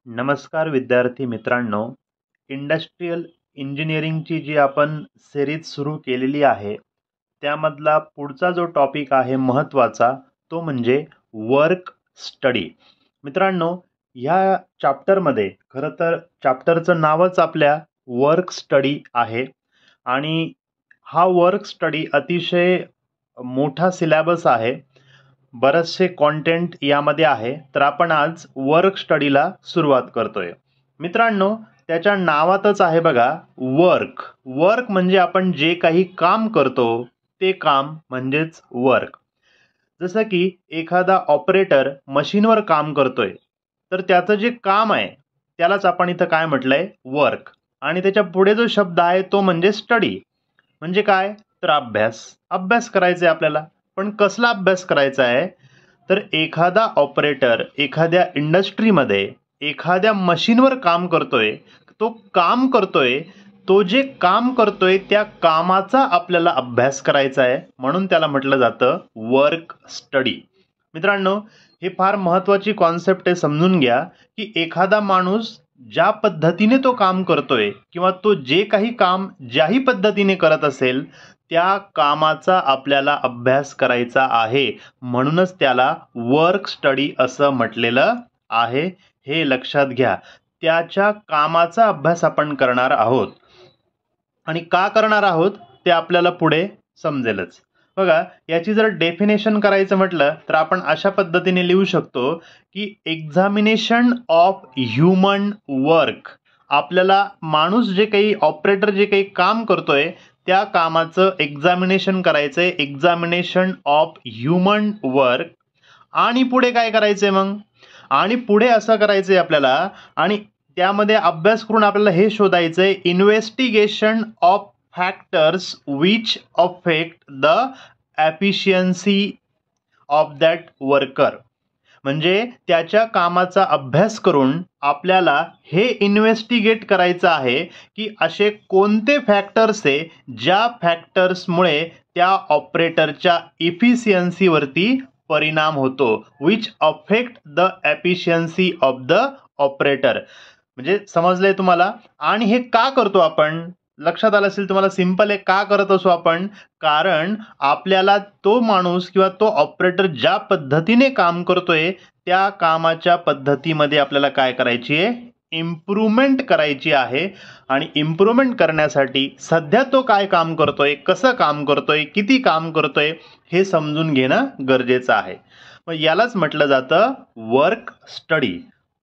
नमस्कार विद्यार्थी मित्रांनो, इंडस्ट्रियल इंजिनिअरिंगची जी आपण सिरीज सुरू केलेली आहे त्यामधला पुढचा जो टॉपिक आहे महत्त्वाचा तो म्हणजे वर्क स्टडी. मित्रांनो, ह्या चॅप्टरमध्ये खरं तर चॅप्टरचं नावच आपल्या वर्क स्टडी आहे आणि हा वर्क स्टडी अतिशय मोठा सिलेबस आहे. बरेचसे कंटेंट यामध्ये आहे, तर आपण आज वर्क स्टडीला सुरुवात करतोय. मित्रांनो, त्याच्या नावातच आहे बघा वर्क. वर्क म्हणजे आपण जे काही काम करतो ते काम म्हणजेच वर्क. जसं की एखादा ऑपरेटर मशीनवर काम करतोय तर त्याचं जे काम आहे त्यालाच आपण इथं काय म्हटलंय वर्क. आणि त्याच्या पुढे जो शब्द आहे तो म्हणजे स्टडी. म्हणजे काय तर अभ्यास. अभ्यास करायचा आहे आपल्याला. पण कसला अभ्यास करायचा आहे तर एखादा ऑपरेटर एखाद्या इंडस्ट्रीमध्ये एखाद्या मशीनवर काम करतोय, तो जे काम करतोय त्या कामाचा आपल्याला अभ्यास करायचा आहे, म्हणून त्याला म्हटलं जातं वर्क स्टडी. मित्रांनो, हे फार महत्त्वाची कॉन्सेप्ट आहे, समजून घ्या की एखादा माणूस ज्या पद्धतीने तो काम करतोय किंवा तो जे काही काम ज्याही पद्धतीने करत असेल त्या कामाचा आपल्याला अभ्यास करायचा आहे, म्हणूनच त्याला वर्क स्टडी असं म्हटलेलं आहे. हे लक्षात घ्या. त्याच्या कामाचा अभ्यास आपण करणार आहोत आणि का करणार आहोत ते आपल्याला पुढे समजेलच. बघा, याची जर डेफिनेशन करायचं म्हटलं तर आपण अशा पद्धतीने लिहू शकतो की एक्झामिनेशन ऑफ ह्यूमन वर्क. आपल्याला माणूस जे काही ऑपरेटर जे काही काम करतोय त्या कामाचं एक्झामिनेशन करायचंय, एक्झामिनेशन ऑफ ह्यूमन वर्क. आणि पुढे काय करायचंय मग? आणि पुढे असं करायचंय आपल्याला आणि त्यामध्ये अभ्यास करून आपल्याला हे शोधायचंय investigation of factors which affect the efficiency of that worker. म्हणजे त्याच्या कामाचा अभ्यास करून आपल्याला हे इन्व्हेस्टिगेट करायचं आहे की असे कोणते फॅक्टर्स आहे ज्या फॅक्टर्समुळे त्या ऑपरेटरच्या इफिशियन्सीवरती परिणाम होतो. Which affect the efficiency of the operator. म्हणजे समजलंय तुम्हाला? आणि हे का करतो आपण? लक्षात आलं असेल तुम्हाला. सिंपल आहे, का करत असो आपण? कारण आपल्याला तो माणूस किंवा तो ऑपरेटर ज्या पद्धतीने काम करतोय त्या कामाच्या पद्धतीमध्ये आपल्याला काय करायची आहे? इम्प्रूव्हमेंट करायची आहे. आणि इम्प्रूव्हमेंट करण्यासाठी सध्या तो काय काम करतोय, कसं काम करतोय, किती काम करतोय हे समजून घेणं गरजेचं आहे. मग यालाच म्हटलं जातं वर्क स्टडी.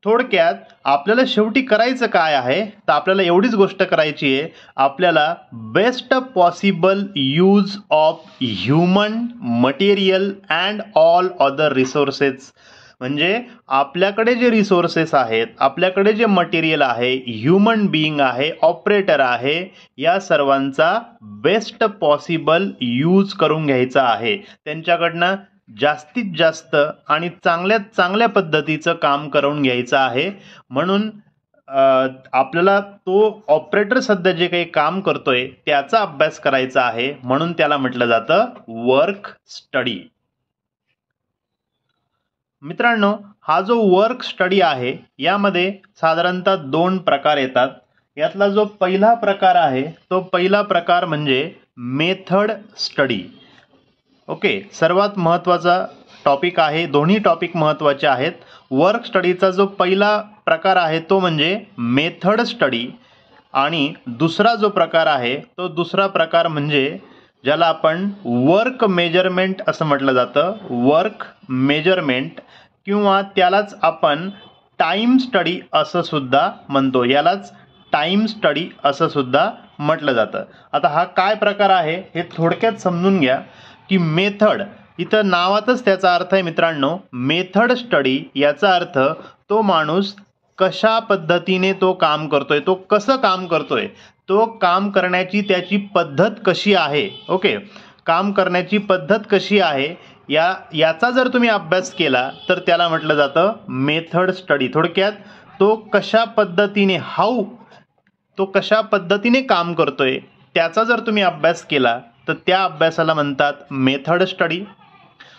थोडक्यात आपल्याला शेवटी करायचं काय आहे तर आपल्याला एवढीच गोष्ट करायची आहे, आपल्याला best possible use of human material and all other resources. म्हणजे आपल्याकडे जे रिसोर्सेस आहेत, आपल्याकडे जे मटेरियल आहे, ह्यूमन बीइंग आहे, ऑपरेटर आहे, या सर्वांचा बेस्ट पॉसिबल यूज करून घ्यायचा आहे. त्यांच्याकडनं जास्तीत जास्त आणि चांगल्यात चांगल्या पद्धतीचं काम करून घ्यायचं आहे. म्हणून आपल्याला तो ऑपरेटर सध्या जे काही काम करतोय त्याचा अभ्यास करायचा आहे, म्हणून त्याला म्हटलं जातं वर्क स्टडी. मित्रांनो, हा जो वर्क स्टडी आहे यामध्ये साधारणतः 2 प्रकार येतात. यातला जो पहिला प्रकार आहे तो पहिला प्रकार म्हणजे मेथड स्टडी. ओके, सर्वात महत्त्वाचा टॉपिक आहे. दोन्ही टॉपिक महत्त्वाचे आहेत. वर्क स्टडीचा जो पहिला प्रकार आहे तो म्हणजे मेथड स्टडी आणि दुसरा जो प्रकार आहे तो दुसरा प्रकार म्हणजे ज्याला आपण वर्क मेजरमेंट असं म्हटलं जातं. वर्क मेजरमेंट किंवा त्यालाच आपण टाइम स्टडी असं सुद्धा म्हणतो. यालाच टाइम स्टडी असं सुद्धा म्हटलं जातं. आता हा काय प्रकार आहे हे थोडक्यात समजून घ्या की मेथड, इथं नावातच त्याचा अर्थ आहे मित्रांनो. मेथड स्टडी याचा अर्थ तो माणूस कशा पद्धतीने तो काम करतोय, तो कसं काम करतोय, तो काम करण्याची त्याची पद्धत कशी आहे. ओके, काम करण्याची पद्धत कशी आहे याचा जर तुम्ही अभ्यास केला तर त्याला म्हटलं जातं मेथड स्टडी. थोडक्यात तो कशा पद्धतीने काम करतोय त्याचा जर तुम्ही अभ्यास केला तर त्या अभ्यासाला म्हणतात मेथड स्टडी.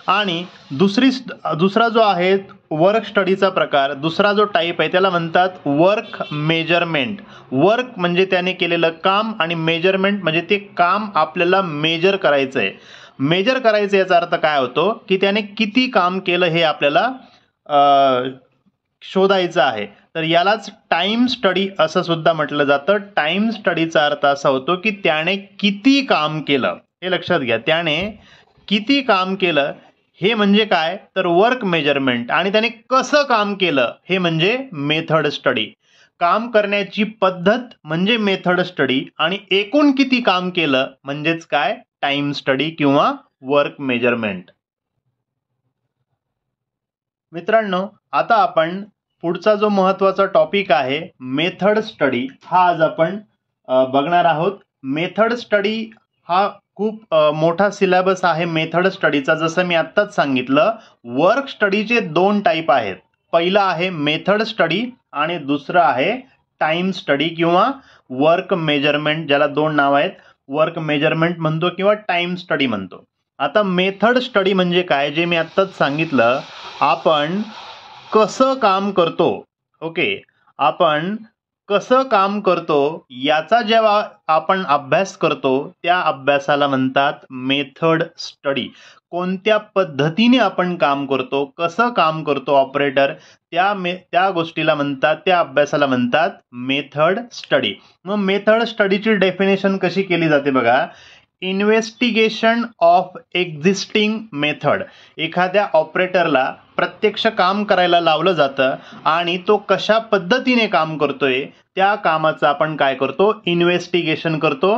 आणि दुसरा जो आहे वर्क स्टडीचा प्रकार, दुसरा जो टाईप आहे त्याला म्हणतात वर्क मेजरमेंट. वर्क म्हणजे त्याने केलेलं काम आणि मेजरमेंट म्हणजे ते काम आपल्याला मेजर करायचं आहे. मेजर करायचं याचा अर्थ काय होतो की त्याने किती काम केलं हे आपल्याला शोधायचं आहे. तर यालाच टाइम स्टडी असं सुद्धा म्हटलं जातं. टाइम स्टडीचा अर्थ असा होतो की त्याने किती काम केलं हे लक्षात घ्या. त्याने किती काम केलं हे म्हणजे काय तर वर्क मेजरमेंट, आणि त्याने कसं काम केलं हे म्हणजे मेथड स्टडी. काम करण्याची पद्धत म्हणजे मेथड स्टडी आणि एकूण किती काम केलं म्हणजेच काय टाइम स्टडी किंवा वर्क मेजरमेंट. मित्रांनो, आता आपण पुढचा जो महत्त्वाचा टॉपिक आहे मेथड स्टडी हा आज आपण बघणार आहोत. मेथड स्टडी हा खूप मोठा सिलेबस आहे मेथड स्टडीचा. जसं मी आत्ताच सांगितलं, वर्क स्टडीचे 2 टाईप आहेत. पहिला आहे मेथड स्टडी आणि दुसरं आहे टाइम स्टडी किंवा वर्क मेजरमेंट, ज्याला 2 नाव आहेत. वर्क मेजरमेंट म्हणतो किंवा टाइम स्टडी म्हणतो. आता मेथड स्टडी म्हणजे काय, जे मी आत्ताच सांगितलं, आपण कसं काम करतो, ओके, आपण कसं काम करतो याचा जेव्हा आपण अभ्यास करतो त्या अभ्यासाला म्हणतात मेथड स्टडी. कोणत्या पद्धतीने आपण काम करतो, कसं काम करतो ऑपरेटर, त्या गोष्टीला म्हणतात, त्या अभ्यासाला म्हणतात मेथड स्टडी. मग मेथड स्टडीची डेफिनेशन कशी केली जाते बघा. Investigation of existing method. एखाद्या ऑपरेटरला प्रत्यक्ष काम करायला लावलं जातं आणि तो कशा पद्धतीने काम करतोय त्या कामाचं आपण काय करतो इन्व्हेस्टिगेशन करतो,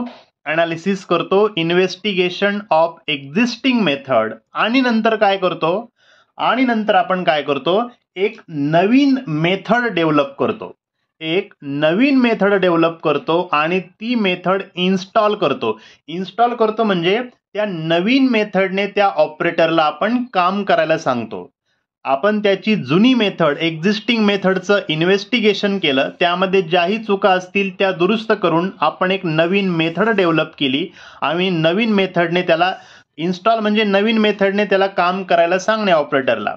अनालिसिस करतो. इन्व्हेस्टिगेशन ऑफ एक्झिस्टिंग मेथड आणि नंतर काय करतो, आणि नंतर आपण काय करतो एक नवीन मेथड डेव्हलप करतो. एक नवीन मेथड डेव्हलप करतो आणि ती मेथड इन्स्टॉल करतो. इन्स्टॉल करतो म्हणजे त्या नवीन मेथडने त्या ऑपरेटरला आपण काम करायला सांगतो. आपण त्याची जुनी मेथड एक्झिस्टिंग मेथडचं इन्व्हेस्टिगेशन केलं, त्यामध्ये ज्याही चुका असतील त्या दुरुस्त करून आपण एक नवीन मेथड डेव्हलप केली आणि नवीन मेथडने त्याला इन्स्टॉल म्हणजे नवीन मेथडने त्याला काम करायला सांगणे ऑपरेटरला.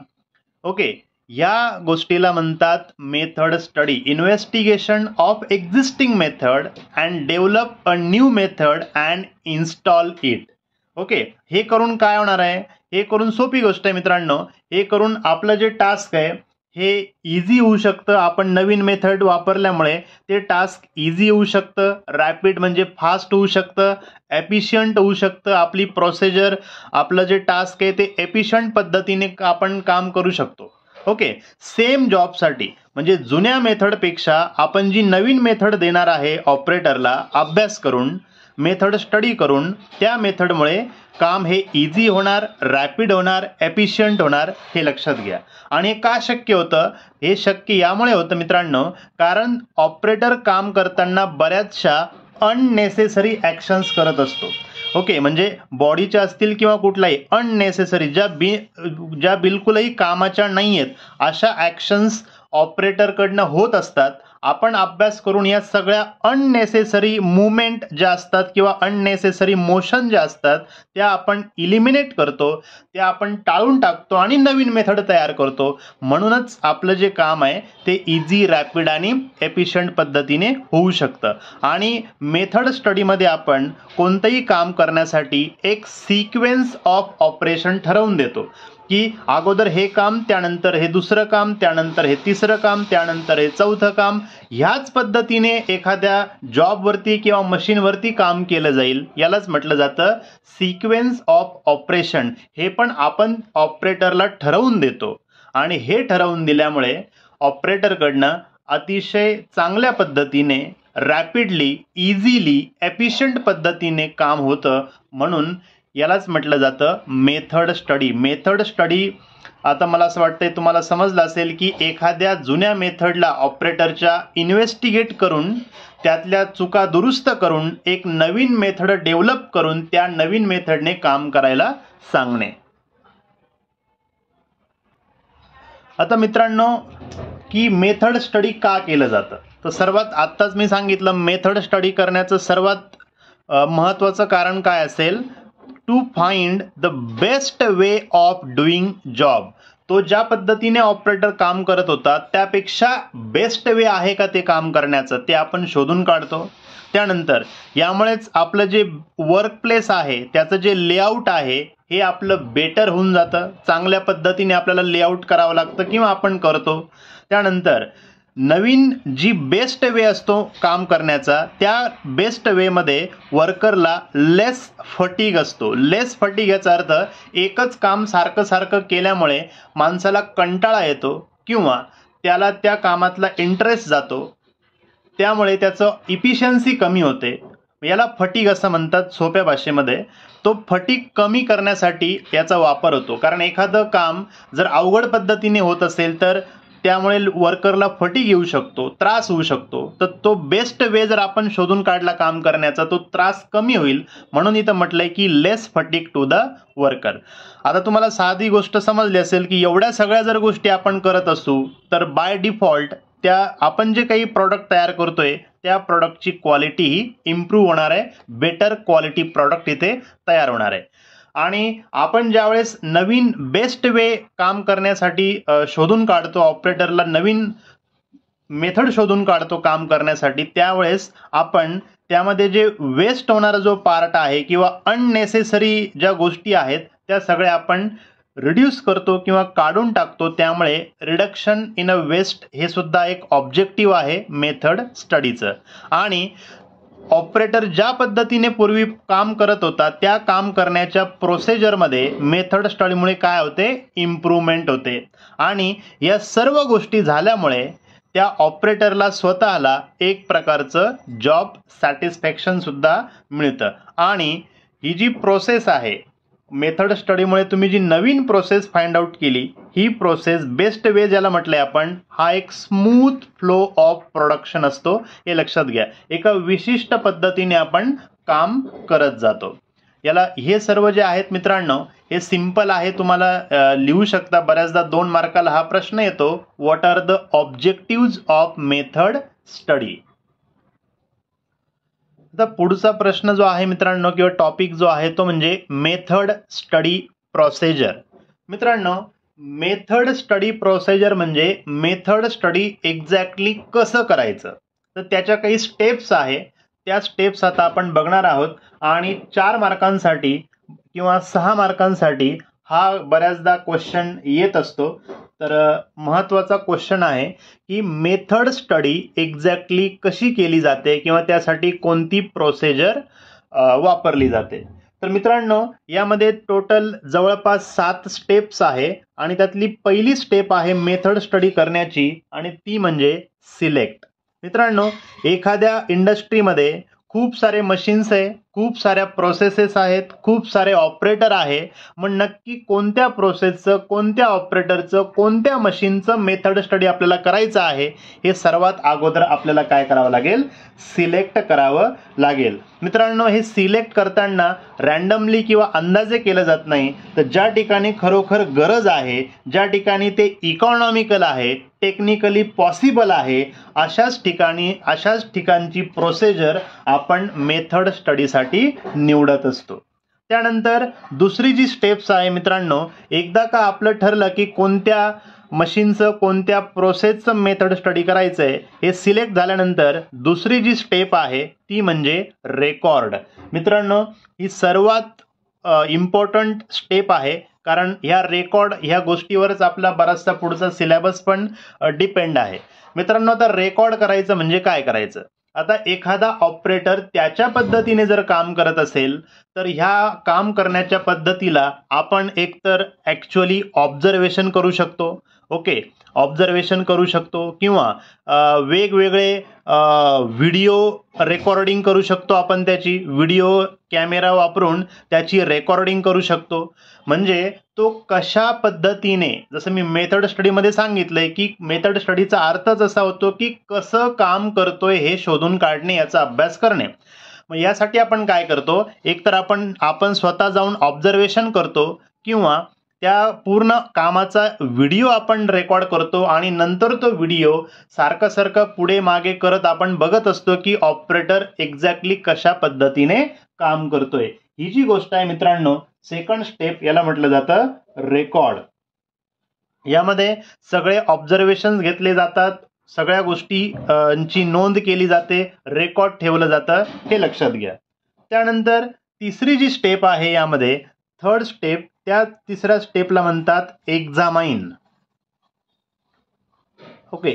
ओके, या गोष्टीला म्हणतात method study. Investigation of existing method and develop a new method and install it. Okay, हे करून काय होणार आहे, हे करून सोपी गोष्ट आहे मित्रांनो. हे करून आपलं जे टास्क आहे हे इझी होऊ शकतं. आपण नवीन मेथड वापरल्यामुळे ते टास्क इझी होऊ शकतं, रॅपिड म्हणजे फास्ट होऊ शकतं, एफिशियंट होऊ शकतं. आपली प्रोसिजर, आपलं जे टास्क आहे ते एफिशियंट पद्धतीने आपण काम करू शकतो. ओके, सेम जॉबसाठी म्हणजे जुन्या मेथडपेक्षा आपण जी नवीन मेथड देणार आहे ऑपरेटरला अभ्यास करून, मेथड स्टडी करून, त्या मेथडमुळे काम हे इझी होणार, रॅपिड होणार, एफिशियंट होणार, हे लक्षात घ्या. आणि हे का शक्य होतं, हे शक्य यामुळे होतं मित्रांनो कारण ऑपरेटर काम करताना बऱ्याचशा अननेसेसरी ॲक्शन्स करत असतो. ओके, म्हणजे बॉडीच्या असतील किंवा कुठलाही अननेसेसरी ज्या बिलकुलही कामाच्या नाही आहेत अशा ॲक्शन्स ऑपरेटरकडनं होत असतात. आपण अभ्यास करून या सगळ्या अननेसेसरी मुवमेंट ज्या असतात किंवा अननेसेसरी मोशन ज्या असतात त्या आपण इलिमिनेट करतो, त्या आपण टाळून टाकतो आणि नवीन मेथड तयार करतो. म्हणूनच आपलं जे काम आहे ते इझी, रॅपिड आणि एफिशियंट पद्धतीने होऊ शकतं. आणि मेथड स्टडीमध्ये आपण कोणतंही काम करण्यासाठी एक सिक्वेन्स ऑफ ऑपरेशन ठरवून देतो की अगोदर हे काम, त्यानंतर हे दुसरं काम, त्यानंतर हे तिसरं काम, त्यानंतर हे चौथं काम. ह्याच पद्धतीने एखाद्या जॉबवरती किंवा मशीनवरती काम केलं जाईल. यालाच म्हटलं जातं सिक्वेन्स ऑफ ऑपरेशन. हे पण आपण ऑपरेटरला ठरवून देतो आणि हे ठरवून दिल्यामुळे ऑपरेटरकडनं अतिशय चांगल्या पद्धतीने, रॅपिडली, इझिली, एफिशियंट पद्धतीने काम होतं. म्हणून यालाच म्हटलं जातं मेथड स्टडी. मेथड स्टडी आता मला असं वाटतंय तुम्हाला समजलं असेल की एखाद्या जुन्या मेथडला ऑपरेटरच्या इन्व्हेस्टिगेट करून त्यातल्या चुका दुरुस्त करून एक नवीन मेथड डेव्हलप करून त्या नवीन मेथडने काम करायला सांगणे. आता मित्रांनो की मेथड स्टडी का केलं जातं, तर सर्वात आत्ताच मी सांगितलं मेथड स्टडी करण्याचं सर्वात महत्त्वाचं कारण काय असेल, to find the best way of doing job. तो ज्या पद्धतीने ऑपरेटर काम करत होता त्यापेक्षा बेस्ट वे आहे का ते काम करण्याचं ते आपण शोधून काढतो. त्यानंतर यामुळेच आपलं जे वर्क प्लेस आहे त्याचं जे लेआउट आहे हे आपलं बेटर होऊन जातं. चांगल्या पद्धतीने आपल्याला लेआउट करावं लागतं किंवा आपण करतो. त्यानंतर नवीन जी बेस्ट वे असतो काम करण्याचा त्या बेस्ट वेमध्ये वर्करला लेस फटीग असतो. लेस फटीग याचा अर्थ एकच काम सारखं सारखं केल्यामुळे माणसाला कंटाळा येतो किंवा त्याला त्या कामातला इंटरेस्ट जातो, त्यामुळे त्याचं इफिशियन्सी कमी होते. याला फटीग असं म्हणतात सोप्या भाषेमध्ये. तो फटीग कमी करण्यासाठी याचा वापर होतो. कारण एखादं काम जर अवघड पद्धतीने होत असेल तर त्यामुळे वर्करला फटीग येऊ शकतो, त्रास होऊ शकतो. तर तो बेस्ट वे जर आपण शोधून काढला काम करण्याचा तो त्रास कमी होईल, म्हणून इथं म्हटलंय की लेस फटीग टू द वर्कर. आता तुम्हाला साधी गोष्ट समजली असेल की एवढ्या सगळ्या जर गोष्टी आपण करत असू तर बाय डिफॉल्ट त्या आपण जे काही प्रॉडक्ट तयार करतोय त्या प्रॉडक्टची क्वालिटी ही इम्प्रूव्ह होणार आहे. बेटर क्वालिटी प्रॉडक्ट इथे तयार होणार आहे. आणि आपण ज्यावेळेस नवीन बेस्ट वे काम करण्यासाठी शोधून काढतो, ऑपरेटरला नवीन मेथड शोधून काढतो काम करण्यासाठी, त्यावेळेस आपण त्यामध्ये जे वेस्ट होणारा जो पार्ट आहे किंवा अननेसेसरी ज्या गोष्टी आहेत त्या सगळ्या आपण रिड्यूस करतो किंवा काढून टाकतो. त्यामुळे रिडक्शन इन अ वेस्ट हे सुद्धा एक ऑब्जेक्टिव्ह आहे मेथड स्टडीचं. आणि ऑपरेटर ज्या पद्धतीने पूर्वी काम करत होता त्या काम करण्याच्या प्रोसिजरमध्ये मेथड स्टडीमुळे काय होते, इम्प्रूव्हमेंट होते. आणि या सर्व गोष्टी झाल्यामुळे त्या ऑपरेटरला स्वतःला एक प्रकारचं जॉब सॅटिस्फॅक्शन सुद्धा मिळतं. आणि ही जी प्रोसेस आहे मेथड स्टडीमुळे तुम्ही जी नवीन प्रोसेस फाइंड आउट केली ही प्रोसेस बेस्ट वे ज्याला म्हटलंय आपण, हा एक स्मूथ फ्लो ऑफ प्रोडक्शन असतो. हे लक्षात घ्या. एका विशिष्ट पद्धतीने आपण काम करत जातो. याला हे सर्व जे आहेत मित्रांनो हे सिंपल आहे, तुम्हाला लिहू शकता. बऱ्याचदा 2 मार्काला हा प्रश्न येतो, what are the objectives of method study. आता पुढचा प्रश्न जो आहे मित्रांनो किंवा टॉपिक जो आहे तो म्हणजे मेथड स्टडी प्रोसिजर. मित्रांनो मेथड स्टडी प्रोसिजर म्हणजे मेथड स्टडी एक्झॅक्टली कसं करायचं, तर त्याच्या काही स्टेप्स आहे. त्या स्टेप्स आता आपण बघणार आहोत. आणि 4 मार्कांसाठी किंवा 6 मार्कांसाठी हा बऱ्याचदा क्वेश्चन येत असतो. तर महत्त्वाचा क्वेश्चन आहे की मेथड स्टडी एक्झॅक्टली कशी केली जाते किंवा त्यासाठी कोणती प्रोसिजर वापरली जाते. तर मित्रांनो यामध्ये टोटल जवळपास 7 स्टेप्स आहे आणि त्यातली पहिली स्टेप आहे मेथड स्टडी करण्याची आणि ती म्हणजे सिलेक्ट. मित्रांनो एखाद्या इंडस्ट्रीमध्ये खूप सारे मशीन्स आहे, खूप साऱ्या प्रोसेसेस आहेत, खूप सारे ऑपरेटर आहे. मग नक्की कोणत्या प्रोसेसचं, कोणत्या ऑपरेटरचं, कोणत्या मशीनचं मेथड स्टडी आपल्याला करायचं आहे हे सर्वात अगोदर आपल्याला काय करावं लागेल, सिलेक्ट करावं लागेल. मित्रांनो हे सिलेक्ट करताना रॅन्डमली किंवा अंदाजे केलं जात नाही. तर ज्या ठिकाणी खरोखर गरज आहे, ज्या ठिकाणी ते इकॉनॉमिकल आहे, टेक्निकली पॉसिबल आहे, अशाच ठिकाणची प्रोसिजर आपण मेथड स्टडीसाठी निवडत असतो. त्यानंतर दुसरी जी स्टेप्स आहे मित्रांनो, एकदा का आपलं ठरलं की कोणत्या मशीनचं, कोणत्या प्रोसेसचं मेथड स्टडी करायचं आहे हे सिलेक्ट झाल्यानंतर दुसरी जी स्टेप आहे ती म्हणजे रेकॉर्ड. मित्रांनो ही सर्वात इम्पॉर्टंट स्टेप आहे, कारण ह्या गोष्टीवरच आपला बराचसा पुढचा सिलेबस पण डिपेंड आहे. मित्रांनो आता रेकॉर्ड करायचं म्हणजे काय करायचं. आता एखादा ऑपरेटर त्याच्या पद्धतीने जर काम करत असेल तर ह्या काम करण्याच्या पद्धतीला आपण एकतर ॲक्च्युअली ऑब्झर्वेशन करू शकतो. ओके, ऑब्झर्वेशन करू शकतो किंवा वेगवेगळे व्हिडिओ रेकॉर्डिंग करू शकतो. आपण त्याची व्हिडिओ कॅमेरा वापरून त्याची रेकॉर्डिंग करू शकतो. म्हणजे तो कशा पद्धतीने, जसं मी मेथड स्टडीमध्ये सांगितलंय की मेथड स्टडीचा अर्थच असा होतो की कसं काम करतोय हे शोधून काढणे, याचा अभ्यास करणे. मग यासाठी आपण काय करतो, एकतर आपण स्वतः जाऊन ऑब्झर्वेशन करतो किंवा त्या पूर्ण कामाचा व्हिडिओ आपण रेकॉर्ड करतो आणि नंतर तो व्हिडिओ सारखं पुढे मागे करत आपण बघत असतो की ऑपरेटर एक्झॅक्टली कशा पद्धतीने काम करतोय. ही जी गोष्ट आहे मित्रांनो, सेकंड स्टेप याला म्हटलं जातं रेकॉर्ड. यामध्ये सगळे ऑब्झर्वेशन घेतले जातात, सगळ्या गोष्टींची नोंद केली जाते, रेकॉर्ड ठेवलं जातं, हे लक्षात घ्या. त्यानंतर तिसरी जी स्टेप आहे यामध्ये, थर्ड स्टेप, त्या तिसऱ्या स्टेपला म्हणतात एक्झामाइन. ओके,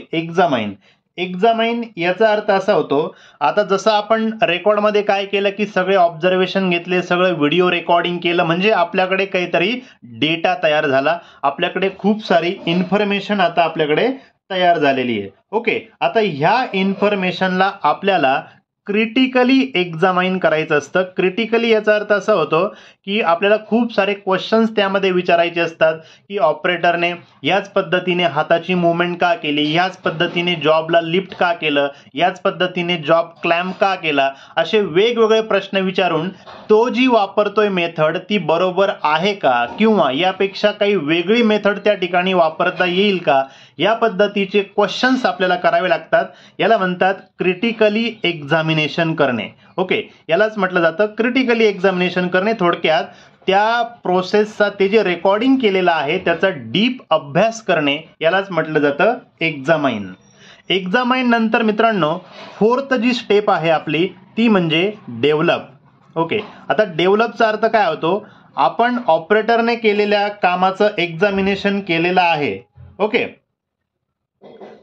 एक्झामाइन याचा अर्थ असा होतो, आता जसं आपण रेकॉर्डमध्ये काय केलं की सगळे ऑब्झर्वेशन घेतले, सगळं व्हिडिओ रेकॉर्डिंग केलं, म्हणजे आपल्याकडे काहीतरी डेटा तयार झाला, आपल्याकडे खूप सारी इन्फॉर्मेशन आता आपल्याकडे तयार झालेली आहे. ओके, आता ह्या इन्फॉर्मेशनला आपल्याला क्रिटिकली एक्झामाइन करायचं असतं. क्रिटिकली याचा अर्थ असा होतो की आपल्याला खूप सारे क्वेश्चन्स त्यामध्ये विचारायचे असतात की ऑपरेटरने याच पद्धतीने हाताची मुवमेंट का केली, याच पद्धतीने जॉबला लिफ्ट का केलं, याच पद्धतीने जॉब क्लॅम्प का केला, असे वेगवेगळे प्रश्न विचारून तो जी वापरतोय मेथड ती बरोबर आहे का, किंवा यापेक्षा काही वेगळी मेथड त्या ठिकाणी वापरता येईल का, या पद्धतीचे क्वेश्चन्स आपल्याला करावे लागतात. याला म्हणतात क्रिटिकली एक्झामिनेशन करणे. ओके, यालाच म्हटलं जातं क्रिटिकली एक्झामिनेशन करणे. थोडक्यात त्या प्रोसेसचा, ते जे रेकॉर्डिंग केलेलं आहे त्याचा डीप अभ्यास करणे, यालाच म्हटलं जातं एक्झामाइन. एक्झामाइन नंतर मित्रांनो फोर्थ जी स्टेप आहे आपली ती म्हणजे डेव्हलप. ओके, आता डेव्हलपचा अर्थ काय होतो, आपण ऑपरेटरने केलेल्या कामाचं एक्झामिनेशन केलेलं आहे. ओके,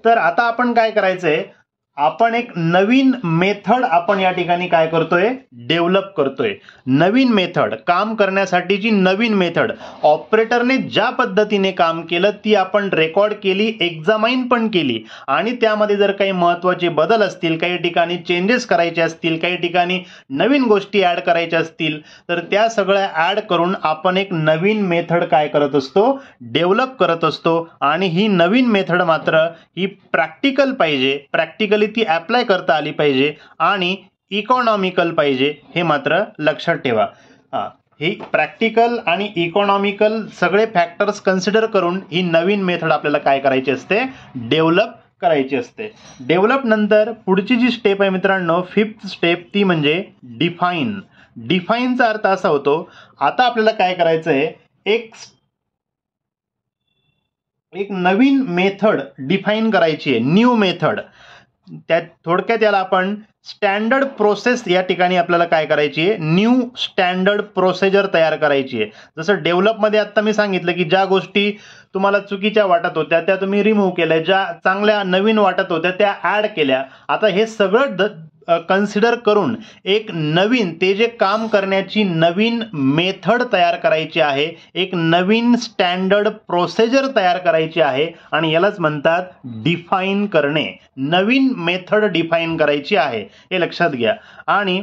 तर आता आपण काय करायचंय, आपण एक नवीन मेथड आपण या ठिकाणी काय करतोय, डेव्हलप करतोय. नवीन मेथड, काम करण्यासाठीची नवीन मेथड, ऑपरेटरने ज्या पद्धतीने काम केलं ती आपण रेकॉर्ड केली, एक्झामाइन पण केली, आणि त्यामध्ये जर काही महत्त्वाचे बदल असतील, काही ठिकाणी चेंजेस करायचे असतील, काही ठिकाणी नवीन गोष्टी ऍड करायच्या असतील, तर त्या सगळ्या ऍड करून आपण एक नवीन मेथड काय करत असतो, डेव्हलप करत असतो. आणि ही नवीन मेथड मात्र ही प्रॅक्टिकल पाहिजे, प्रॅक्टिकली ती अप्लाय करता आली पाहिजे, आणि इकॉनॉमिकल पाहिजे, हे मात्र लक्षात ठेवा. ही प्रॅक्टिकल आणि इकॉनॉमिकल सगळे फॅक्टर्स कन्सिडर करून ही नवीन मेथड आपल्याला काय करायची असते, डेव्हलप करायची असते. डेव्हलप नंतर पुढची जी स्टेप आहे मित्रांनो, फिफ्थ स्टेप, ती म्हणजे डिफाईन. डिफाईनचा अर्थ असा होतो, आता आपल्याला काय करायचंय, एक नवीन मेथड डिफाईन करायची आहे, न्यू मेथड. त्या थोडक्यात याला आपण स्टँडर्ड प्रोसेस या ठिकाणी आपल्याला काय करायची आहे, न्यू स्टँडर्ड प्रोसिजर तयार करायची आहे. जसं डेव्हलपमध्ये आता मी सांगितलं की ज्या गोष्टी तुम्हाला चुकीच्या वाटत होत्या त्या तुम्ही रिमूव्ह केल्या, ज्या चांगल्या नवीन वाटत होत्या त्या ऍड केल्या. आता हे सगळं कन्सिडर करून एक नवीन, ते जे काम करण्याची नवीन मेथड तयार करायची आहे, एक नवीन स्टँडर्ड प्रोसिजर तयार करायची आहे, आणि यालाच म्हणतात डिफाईन करणे. नवीन मेथड डिफाईन करायची आहे, हे लक्षात घ्या. आणि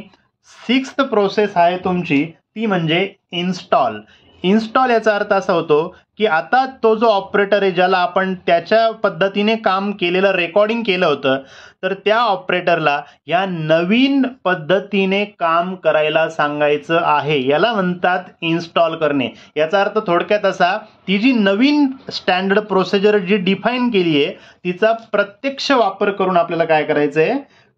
सिक्स्थ प्रोसेस आहे तुमची, ती म्हणजे इन्स्टॉल. इन्स्टॉल याचा अर्थ असा होतो की आता तो जो ऑपरेटर आहे, ज्याला आपण त्याच्या पद्धतीने काम केलेलं, रेकॉर्डिंग केलं होतं, तर त्या ऑपरेटरला या नवीन पद्धतीने काम करायला सांगायचं आहे, याला म्हणतात इन्स्टॉल करणे. याचा अर्थ थोडक्यात असा, ती जी नवीन स्टँडर्ड प्रोसिजर जी डिफाईन केली आहे तिचा प्रत्यक्ष वापर करून आपल्याला काय करायचंय,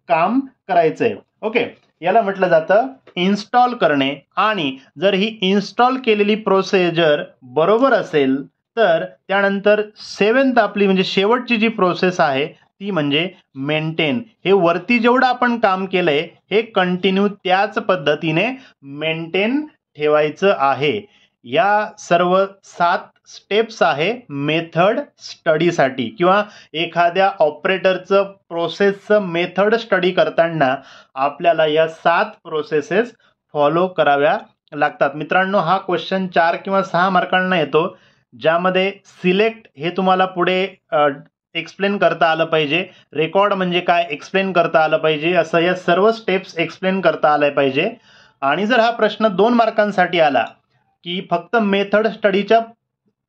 काम करायचंय. ओके, याला म्हटलं जातं इन्स्टॉल करणे. आणि जर ही इन्स्टॉल केलेली प्रोसिजर बरोबर असेल तर त्यानंतर सेव्हन्थ आपली म्हणजे शेवटची जी प्रोसेस आहे ती म्हणजे मेंटेन. हे वरती जेवढं आपण काम केलंय हे कंटिन्यू त्याच पद्धतीने मेंटेन ठेवायचं आहे. या सर्व 7 स्टेप्स आहे मेथड स्टडीसाठी, किंवा एखाद्या ऑपरेटरचं प्रोसेसचं मेथड स्टडी करताना आपल्याला या 7 प्रोसेसेस फॉलो कराव्या लागतात. मित्रांनो, हा क्वेश्चन 4 किंवा 6 मार्कांना येतो, ज्यामध्ये सिलेक्ट हे तुम्हाला पुढे एक्सप्लेन करता आलं पाहिजे, रेकॉर्ड म्हणजे काय एक्सप्लेन करता आलं पाहिजे, असं या सर्व स्टेप्स एक्सप्लेन करता आल्या पाहिजे. आणि जर हा प्रश्न 2 मार्कांसाठी आला की फक्त मेथड स्टडीच्या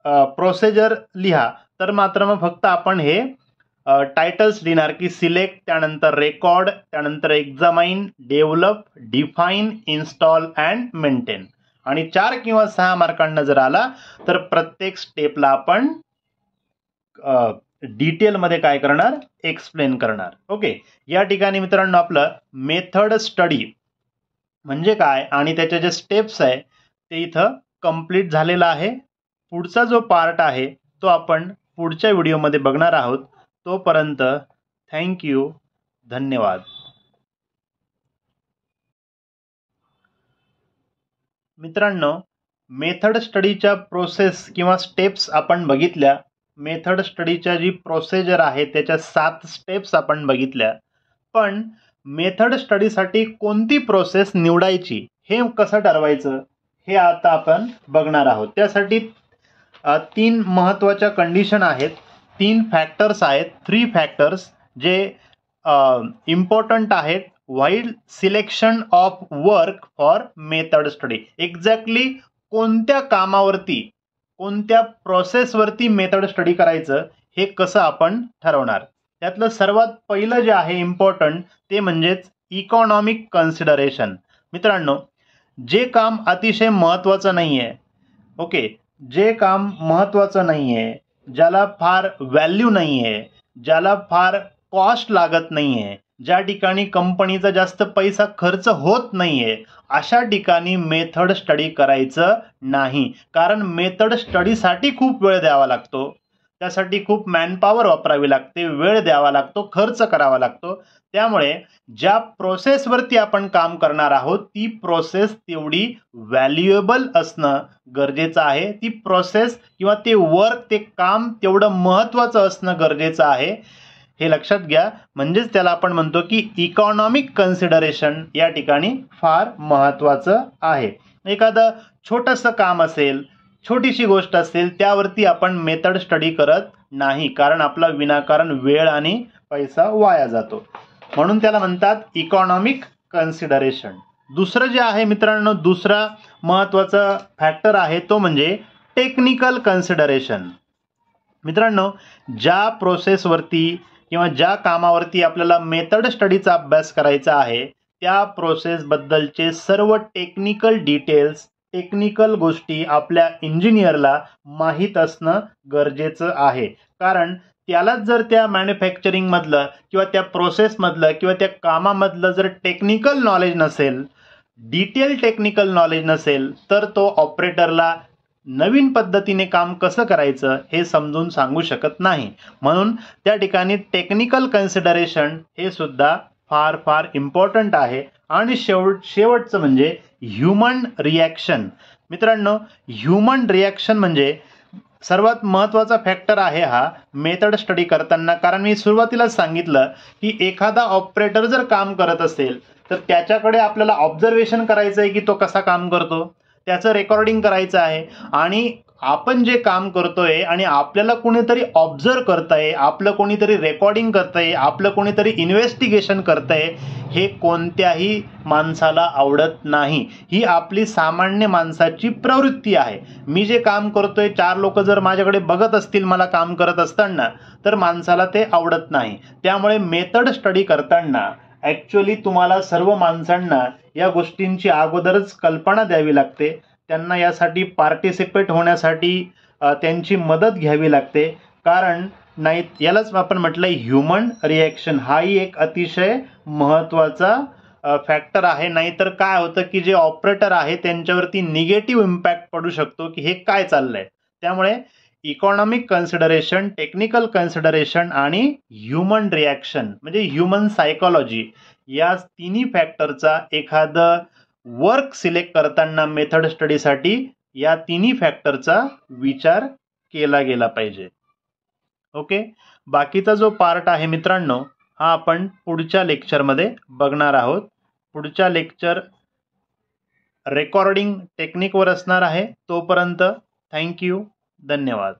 प्रोसिजर लिहा, तर मात्र मग फक्त आपण हे टायटल्स लिहिणार की सिलेक्ट, त्यानंतर रेकॉर्ड, त्यानंतर examine, develop, define, install and maintain. आणि 4 किंवा 6 मार्कांना जर आला तर प्रत्येक स्टेपला आपण डिटेलमध्ये काय करणार, एक्सप्लेन करणार. ओके, या ठिकाणी मित्रांनो आपलं मेथड स्टडी म्हणजे काय आणि त्याचे जे स्टेप्स आहे ते इथं कंप्लीट झालेला आहे. पुढचा जो पार्ट आहे तो आपण पुढच्या व्हिडिओमध्ये बघणार आहोत. तोपर्यंत थँक्यू. धन्यवाद. मित्रांनो, मेथड स्टडीच्या प्रोसेस किंवा स्टेप्स आपण बघितल्या. मेथड स्टडीच्या जी प्रोसिजर आहे त्याच्या 7 स्टेप्स आपण बघितल्या. पण मेथड स्टडीसाठी कोणती प्रोसेस निवडायची हे कसं ठरवायचं हे आता आपण बघणार आहोत. त्यासाठी 3 महत्त्वाच्या कंडिशन आहेत, 3 फॅक्टर्स आहेत, 3 फॅक्टर्स जे इम्पॉर्टंट आहेत while selection of work for method study. Exactly कोणत्या कामावरती, कोणत्या प्रोसेसवरती मेथड स्टडी करायचं हे कसं आपण ठरवणार. त्यातलं सर्वात पहिलं जे आहे इम्पॉर्टंट ते म्हणजेच इकॉनॉमिक कन्सिडरेशन. मित्रांनो, जे काम अतिशय महत्त्वाचं नाही आहे, ओके, जे काम महत्त्वाचं नाही आहे, ज्याला फार व्हॅल्यू नाही आहे, ज्याला फार कॉस्ट लागत नाही आहे, ज्या ठिकाणी कंपनीचा जास्त पैसा खर्च होत नाही आहे, अशा ठिकाणी मेथड स्टडी करायचं नाही. कारण मेथड स्टडीसाठी खूप वेळ द्यावा लागतो, त्यासाठी खूप मॅनपॉवर वापरावी लागते, वेळ द्यावा लागतो, खर्च करावा लागतो. त्यामुळे ज्या प्रोसेसवरती आपण काम करणार आहोत ती प्रोसेस तेवढी व्हॅल्युएबल असणं गरजेचं आहे. ती प्रोसेस किंवा ते वर्क, ते काम तेवढं महत्त्वाचं असणं गरजेचं आहे, हे लक्षात घ्या. म्हणजेच त्याला आपण म्हणतो की इकॉनॉमिक कन्सिडरेशन या ठिकाणी फार महत्त्वाचं आहे. एखादं छोटंसं काम असेल, छोटीशी गोष्ट असेल, त्यावरती आपण मेथड स्टडी करत नाही, कारण आपला विनाकारण वेळ आणि पैसा वाया जातो. म्हणून त्याला म्हणतात इकॉनॉमिक कन्सिडरेशन. दुसरं जे आहे मित्रांनो, दुसरा महत्त्वाचा फॅक्टर आहे तो म्हणजे टेक्निकल कन्सिडरेशन. मित्रांनो, ज्या प्रोसेसवरती किंवा ज्या कामावरती आपल्याला मेथड स्टडीचा अभ्यास करायचा आहे त्या प्रोसेसबद्दलचे सर्व टेक्निकल डिटेल्स, टेक्निकल गोष्टी आपल्या इंजिनियरला माहीत असणं गरजेचं आहे. कारण त्यालाच जर त्या मॅन्युफॅक्चरिंगमधलं किंवा त्या प्रोसेसमधलं किंवा त्या कामामधलं जर टेक्निकल नॉलेज नसेल, डिटेल टेक्निकल नॉलेज नसेल, तर तो ऑपरेटरला नवीन पद्धतीने काम कसं करायचं हे समजून सांगू शकत नाही. म्हणून त्या ठिकाणी टेक्निकल कन्सिडरेशन हे सुद्धा फार फार इम्पॉर्टंट आहे. आणि शेवटचं म्हणजे ह्युमन रिॲक्शन. मित्रांनो, ह्युमन रिॲक्शन म्हणजे सर्वात महत्त्वाचा फॅक्टर आहे हा मेथड स्टडी करताना. कारण मी सुरुवातीलाच सांगितलं की एखादा ऑपरेटर जर काम करत असेल तर त्याच्याकडे आपल्याला ऑब्झर्वेशन करायचं आहे की तो कसा काम करतो, त्याचं रेकॉर्डिंग करायचं आहे. आणि आपण जे काम करतोय आणि आपल्याला कोणीतरी ऑब्झर्व करतंय, आपलं कोणीतरी रेकॉर्डिंग करतंय, आपलं कोणीतरी इन्व्हेस्टिगेशन करतंय, हे कोणत्याही माणसाला आवडत नाही. ही आपली सामान्य माणसाची प्रवृत्ती आहे. मी जे काम करतोय 4 लोक जर माझ्याकडे बघत असतील मला काम करत असताना तर माणसाला ते आवडत नाही. त्यामुळे मेथड स्टडी करताना ॲक्च्युअली तुम्हाला सर्व माणसांना या गोष्टींची अगोदरच कल्पना द्यावी लागते, त्यांना यासाठी पार्टिसिपेट होण्यासाठी त्यांची मदत घ्यावी लागते. कारण नाही, यालाच आपण म्हटलंय ह्युमन रिॲक्शन. हाही एक अतिशय महत्त्वाचा फॅक्टर आहे. नाहीतर काय होतं की जे ऑपरेटर आहे त्यांच्यावरती निगेटिव्ह इम्पॅक्ट पडू शकतो की हे काय चाललंय. त्यामुळे इकॉनॉमिक कन्सिडरेशन, टेक्निकल कन्सिडरेशन आणि ह्युमन रिॲक्शन म्हणजे ह्युमन सायकोलॉजी, या तिन्ही फॅक्टरचा एखादं वर्क सिलेक्ट करताना मेथड स्टडीसाठी या तिन्ही फॅक्टरचा विचार केला गेला पाहिजे. ओके, बाकीचा जो पार्ट आहे मित्रांनो हा आपण पुढच्या लेक्चरमध्ये बघणार आहोत. पुढच्या लेक्चर रेकॉर्डिंग टेक्निकवर असणार आहे. तोपर्यंत थँक्यू. धन्यवाद.